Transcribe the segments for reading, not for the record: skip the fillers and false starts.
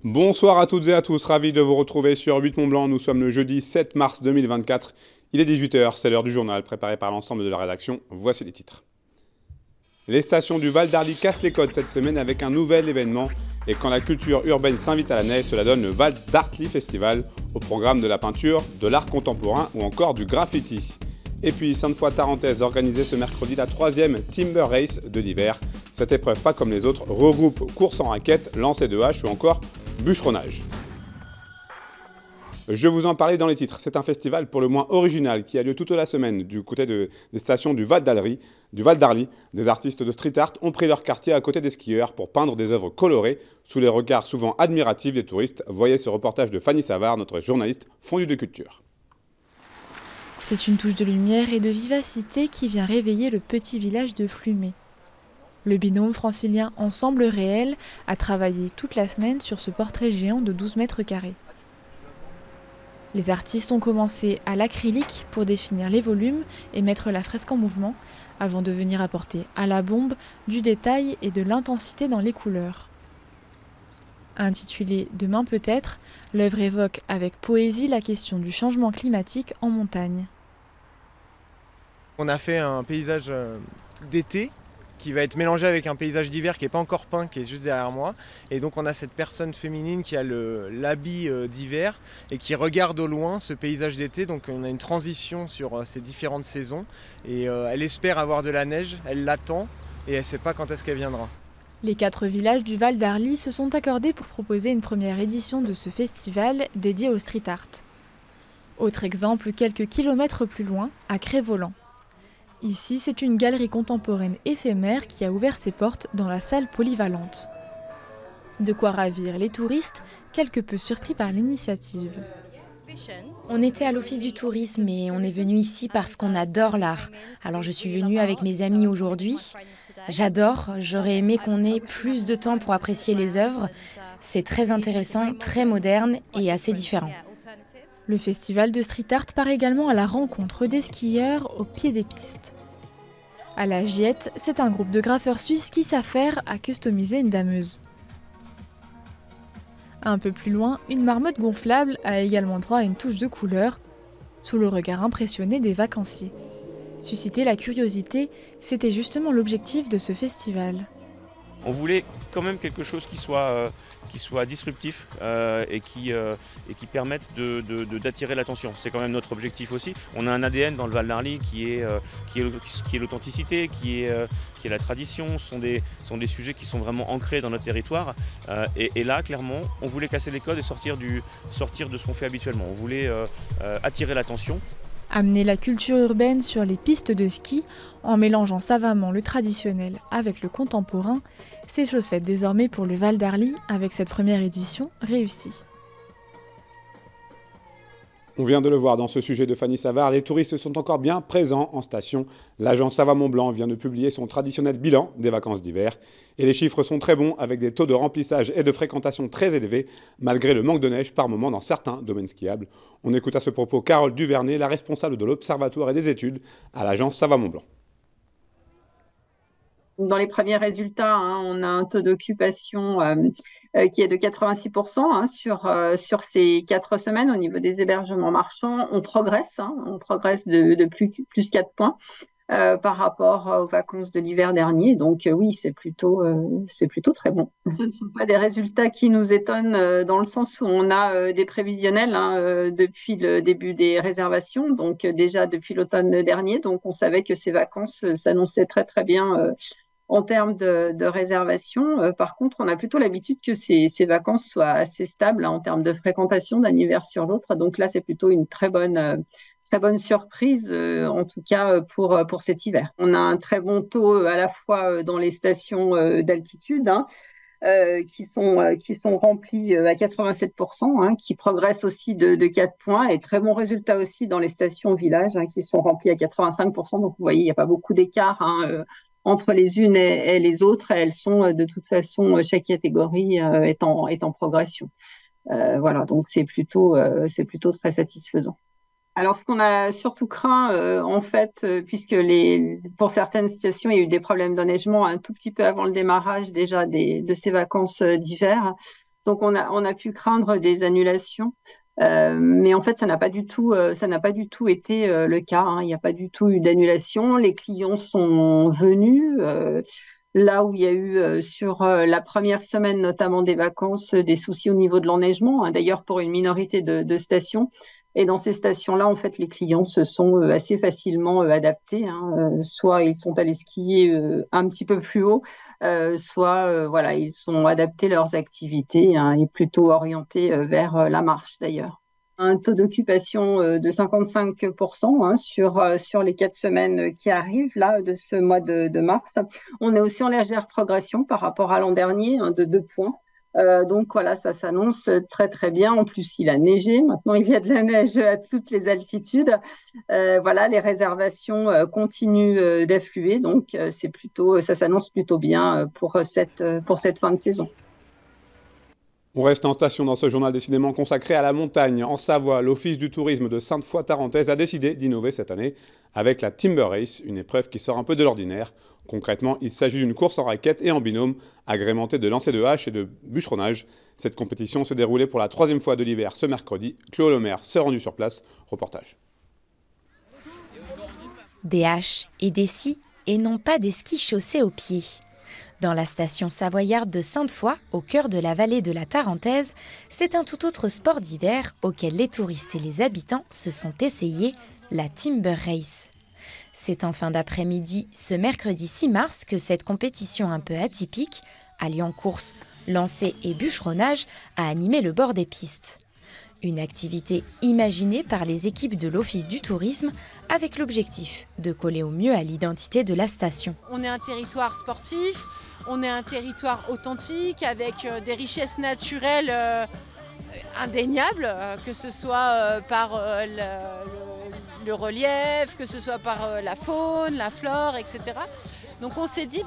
Bonsoir à toutes et à tous, ravi de vous retrouver sur 8 Mont Blanc. Nous sommes le jeudi 7 mars 2024. Il est 18 h, c'est l'heure du journal préparé par l'ensemble de la rédaction. Voici les titres. Les stations du Val d'Arly cassent les codes cette semaine avec un nouvel événement. Et quand la culture urbaine s'invite à la neige, cela donne le Val d'Arly Festival, au programme de la peinture, de l'art contemporain ou encore du graffiti. Et puis Sainte-Foy-Tarentaise organisait ce mercredi la 3e Timber Race de l'hiver. Cette épreuve, pas comme les autres, regroupe course en raquette, lancer de hache ou encore bûcheronnage. Je vous en parlais dans les titres. C'est un festival pour le moins original qui a lieu toute la semaine du côté des stations du Val d'Arly. Des artistes de street art ont pris leur quartier à côté des skieurs pour peindre des œuvres colorées sous les regards souvent admiratifs des touristes. Voyez ce reportage de Fanny Savard, notre journaliste fondue de culture. C'est une touche de lumière et de vivacité qui vient réveiller le petit village de Flumé. Le binôme francilien Ensemble Réel a travaillé toute la semaine sur ce portrait géant de 12 mètres carrés. Les artistes ont commencé à l'acrylique pour définir les volumes et mettre la fresque en mouvement, avant de venir apporter à la bombe du détail et de l'intensité dans les couleurs. Intitulée Demain peut-être, l'œuvre évoque avec poésie la question du changement climatique en montagne. On a fait un paysage d'été qui va être mélangé avec un paysage d'hiver qui n'est pas encore peint, qui est juste derrière moi. Et donc on a cette personne féminine qui a l'habit d'hiver et qui regarde au loin ce paysage d'été. Donc on a une transition sur ces différentes saisons. Et elle espère avoir de la neige, elle l'attend et elle ne sait pas quand est-ce qu'elle viendra. Les 4 villages du Val d'Arly se sont accordés pour proposer une première édition de ce festival dédié au street art. Autre exemple, quelques kilomètres plus loin, à Crévolan. Ici, c'est une galerie contemporaine éphémère qui a ouvert ses portes dans la salle polyvalente. De quoi ravir les touristes, quelque peu surpris par l'initiative. On était à l'office du tourisme et on est venu ici parce qu'on adore l'art. Alors je suis venue avec mes amis aujourd'hui. J'adore, j'aurais aimé qu'on ait plus de temps pour apprécier les œuvres. C'est très intéressant, très moderne et assez différent. Le festival de street art part également à la rencontre des skieurs au pied des pistes. À la Giette, c'est un groupe de graffeurs suisses qui s'affaire à customiser une dameuse. Un peu plus loin, une marmotte gonflable a également droit à une touche de couleur, sous le regard impressionné des vacanciers. Susciter la curiosité, c'était justement l'objectif de ce festival. On voulait quand même quelque chose qui soit disruptif et qui permette d'attirer l'attention. C'est quand même notre objectif aussi. On a un ADN dans le Val d'Arly qui est l'authenticité, qui est la tradition. Ce sont des sujets qui sont vraiment ancrés dans notre territoire. Et là, clairement, on voulait casser les codes et sortir de ce qu'on fait habituellement. On voulait attirer l'attention. Amener la culture urbaine sur les pistes de ski en mélangeant savamment le traditionnel avec le contemporain, c'est chose faite désormais pour le Val d'Arly avec cette première édition réussie. On vient de le voir dans ce sujet de Fanny Savard, les touristes sont encore bien présents en station. L'agence Sava Mont Blanc vient de publier son traditionnel bilan des vacances d'hiver. Et les chiffres sont très bons avec des taux de remplissage et de fréquentation très élevés, malgré le manque de neige par moment dans certains domaines skiables. On écoute à ce propos Carole Duvernay, la responsable de l'Observatoire et des études à l'agence Sava Mont Blanc. Dans les premiers résultats, on a un taux d'occupation qui est de 86% sur ces 4 semaines au niveau des hébergements marchands. On progresse de plus 4 points par rapport aux vacances de l'hiver dernier. Donc oui, c'est plutôt très bon. Ce ne sont pas des résultats qui nous étonnent dans le sens où on a des prévisionnels depuis le début des réservations, donc déjà depuis l'automne dernier. Donc on savait que ces vacances s'annonçaient très très bien en termes de réservation. Par contre, on a plutôt l'habitude que ces vacances soient assez stables en termes de fréquentation d'un hiver sur l'autre. Donc là, c'est plutôt une très bonne surprise, en tout cas pour cet hiver. On a un très bon taux à la fois dans les stations d'altitude, qui sont remplies à 87%, qui progressent aussi de 4 points, et très bons résultats aussi dans les stations villages, qui sont remplies à 85%. Donc vous voyez, il n'y a pas beaucoup d'écart entre les unes et les autres. Elles sont de toute façon, chaque catégorie est en progression. Voilà, donc c'est plutôt très satisfaisant. Alors, ce qu'on a surtout craint, en fait, puisque pour certaines stations, il y a eu des problèmes d'enneigement un tout petit peu avant le démarrage déjà de ces vacances d'hiver. Donc on a pu craindre des annulations. Mais en fait, ça n'a pas du tout été le cas, hein. Il n'y a pas du tout eu d'annulation. Les clients sont venus. Là où il y a eu sur la première semaine, notamment des vacances, des soucis au niveau de l'enneigement, hein, d'ailleurs pour une minorité de stations. Et dans ces stations-là, en fait, les clients se sont assez facilement adaptés, hein. Soit ils sont allés skier un petit peu plus haut, soit voilà, ils sont adaptés leurs activités, hein, et plutôt orientés vers la marche d'ailleurs. Un taux d'occupation de 55%, hein, sur les 4 semaines qui arrivent là de ce mois de mars. On est aussi en légère progression par rapport à l'an dernier, hein, de 2 points. Donc voilà, ça s'annonce très très bien. En plus, il a neigé. Maintenant, il y a de la neige à toutes les altitudes. Voilà, les réservations continuent d'affluer. Donc ça s'annonce plutôt bien pour cette fin de saison. On reste en station dans ce journal décidément consacré à la montagne. En Savoie, l'Office du tourisme de Sainte-Foy-Tarentaise a décidé d'innover cette année avec la Timber Race, une épreuve qui sort un peu de l'ordinaire. Concrètement, il s'agit d'une course en raquette et en binôme, agrémentée de lancer de hache et de bûcheronnage. Cette compétition s'est déroulée pour la 3e fois de l'hiver ce mercredi. Chloé Lemaire s'est rendue sur place. Reportage. Des haches et des scies et non pas des skis chaussés aux pieds. Dans la station savoyarde de Sainte-Foy, au cœur de la vallée de la Tarentaise, c'est un tout autre sport d'hiver auquel les touristes et les habitants se sont essayés, la Timber Race. C'est en fin d'après-midi, ce mercredi 6 mars, que cette compétition un peu atypique, alliant course, lancer et bûcheronnage, a animé le bord des pistes. Une activité imaginée par les équipes de l'Office du tourisme avec l'objectif de coller au mieux à l'identité de la station. On est un territoire sportif, on est un territoire authentique avec des richesses naturelles indéniables, que ce soit par le relief, que ce soit par la faune, la flore, etc. Donc on s'est dit,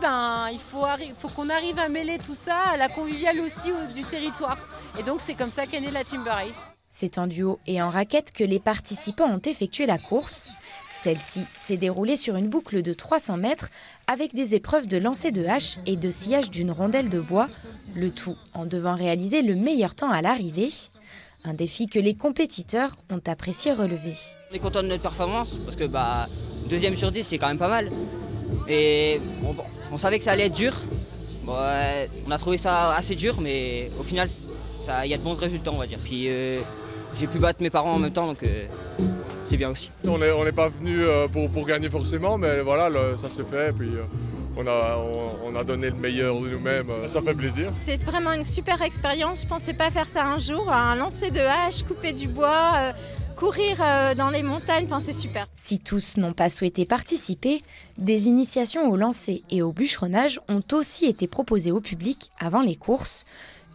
il faut qu'on arrive à mêler tout ça à la conviviale aussi du territoire. Et donc c'est comme ça qu'est née la Timber Race. C'est en duo et en raquette que les participants ont effectué la course. Celle-ci s'est déroulée sur une boucle de 300 mètres avec des épreuves de lancer de hache et de sciage d'une rondelle de bois, le tout en devant réaliser le meilleur temps à l'arrivée. Un défi que les compétiteurs ont apprécié relever. On est content de notre performance parce que 2e sur 10 c'est quand même pas mal. Et on savait que ça allait être dur. On a trouvé ça assez dur mais au final il y a de bons résultats on va dire. Puis j'ai pu battre mes parents en même temps donc c'est bien aussi. On n'est pas venu pour gagner forcément mais voilà ça s'est fait. Puis, on a donné le meilleur de nous-mêmes, ça fait plaisir. C'est vraiment une super expérience, je ne pensais pas faire ça un jour, un lancer de hache, couper du bois, courir dans les montagnes, c'est super. Si tous n'ont pas souhaité participer, des initiations au lancer et au bûcheronnage ont aussi été proposées au public avant les courses.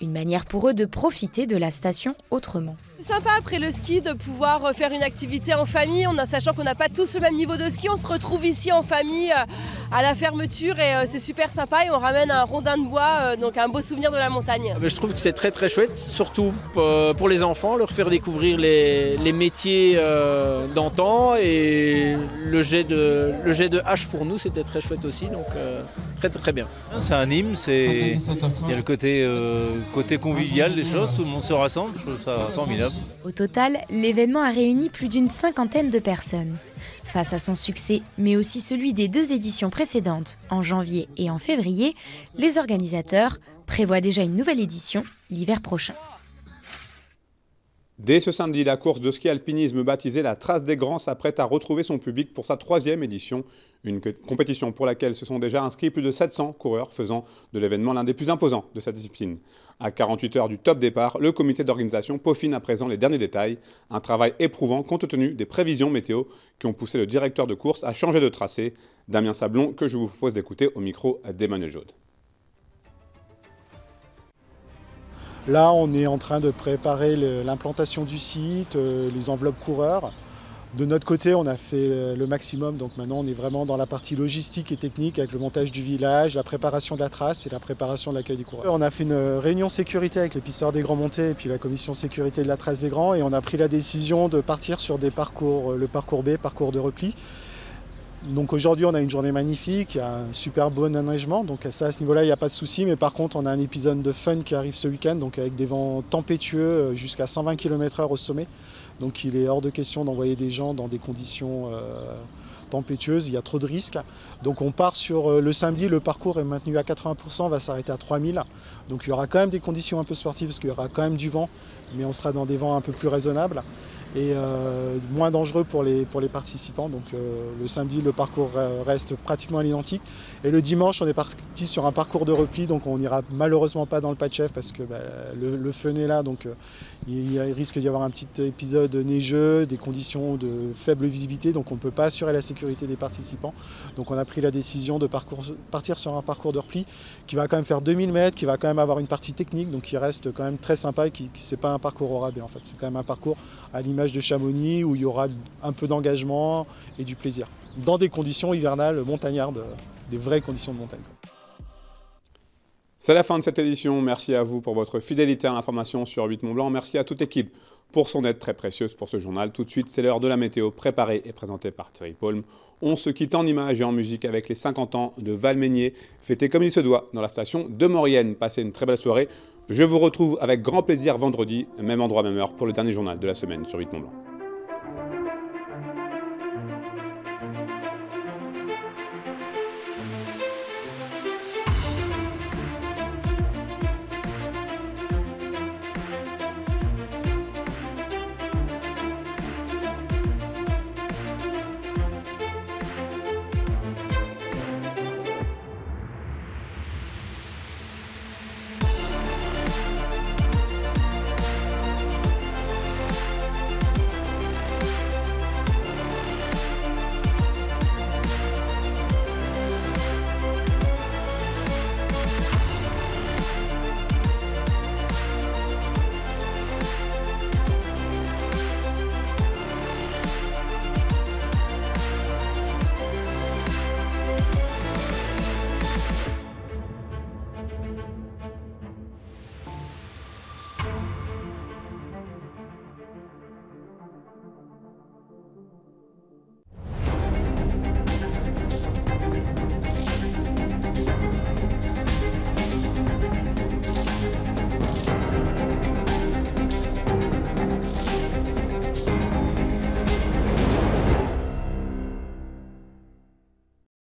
Une manière pour eux de profiter de la station autrement. C'est sympa après le ski de pouvoir faire une activité en famille, sachant qu'on n'a pas tous le même niveau de ski, on se retrouve ici en famille à la fermeture et c'est super sympa et on ramène un rondin de bois, donc un beau souvenir de la montagne. Je trouve que c'est très très chouette, surtout pour les enfants, leur faire découvrir les métiers d'antan et le jet de hache pour nous c'était très chouette aussi, donc très très bien. C'est un hymne, il y a le côté convivial des choses, tout le monde se rassemble, je trouve ça formidable. Au total, l'événement a réuni plus d'une 50aine de personnes. Face à son succès, mais aussi celui des 2 éditions précédentes, en janvier et en février, les organisateurs prévoient déjà une nouvelle édition l'hiver prochain. Dès ce samedi, la course de ski alpinisme baptisée la Trace des Grands s'apprête à retrouver son public pour sa 3e édition. Une compétition pour laquelle se sont déjà inscrits plus de 700 coureurs, faisant de l'événement l'un des plus imposants de cette discipline. À 48 heures du top départ, le comité d'organisation peaufine à présent les derniers détails. Un travail éprouvant compte tenu des prévisions météo qui ont poussé le directeur de course à changer de tracé. Damien Sablon, que je vous propose d'écouter au micro d'Emmanuel Jaude. Là, on est en train de préparer l'implantation du site, les enveloppes coureurs. De notre côté, on a fait le maximum, donc maintenant on est vraiment dans la partie logistique et technique avec le montage du village, la préparation de la trace et la préparation de l'accueil des coureurs. On a fait une réunion sécurité avec les pisteurs des Grands Montées et puis la commission sécurité de la Trace des Grands et on a pris la décision de partir sur des parcours, le parcours B, parcours de repli. Donc aujourd'hui on a une journée magnifique, il y a un super bon enneigement, donc ça à ce niveau-là il n'y a pas de souci, mais par contre on a un épisode de fun qui arrive ce week-end, donc avec des vents tempétueux jusqu'à 120 km/h au sommet. Donc il est hors de question d'envoyer des gens dans des conditions tempétueuses, il y a trop de risques. Donc on part sur le samedi, le parcours est maintenu à 80%, on va s'arrêter à 3000. Donc il y aura quand même des conditions un peu sportives parce qu'il y aura quand même du vent, mais on sera dans des vents un peu plus raisonnables et moins dangereux pour les participants. Donc le samedi, le parcours reste pratiquement à l'identique. Et le dimanche, on est parti sur un parcours de repli, donc on n'ira malheureusement pas dans le Pas-de-Chèvre parce que le fun est là, donc il risque d'y avoir un petit épisode neigeux, des conditions de faible visibilité, donc on ne peut pas assurer la sécurité des participants. Donc on a pris la décision de partir sur un parcours de repli qui va quand même faire 2000 mètres, qui va quand même avoir une partie technique, donc qui reste quand même très sympa et qui c'est pas un parcours au rabais en fait, c'est quand même un parcours à l'image de Chamonix où il y aura un peu d'engagement et du plaisir, dans des conditions hivernales montagnardes, des vraies conditions de montagne. C'est la fin de cette édition. Merci à vous pour votre fidélité à l'information sur 8 Mont Blanc. Merci à toute l'équipe pour son aide très précieuse pour ce journal. Tout de suite, c'est l'heure de la météo préparée et présentée par Thierry Paulme. On se quitte en images et en musique avec les 50 ans de Valmeinier, fêtés comme il se doit dans la station de Maurienne. Passez une très belle soirée. Je vous retrouve avec grand plaisir vendredi, même endroit, même heure, pour le dernier journal de la semaine sur 8 Mont Blanc.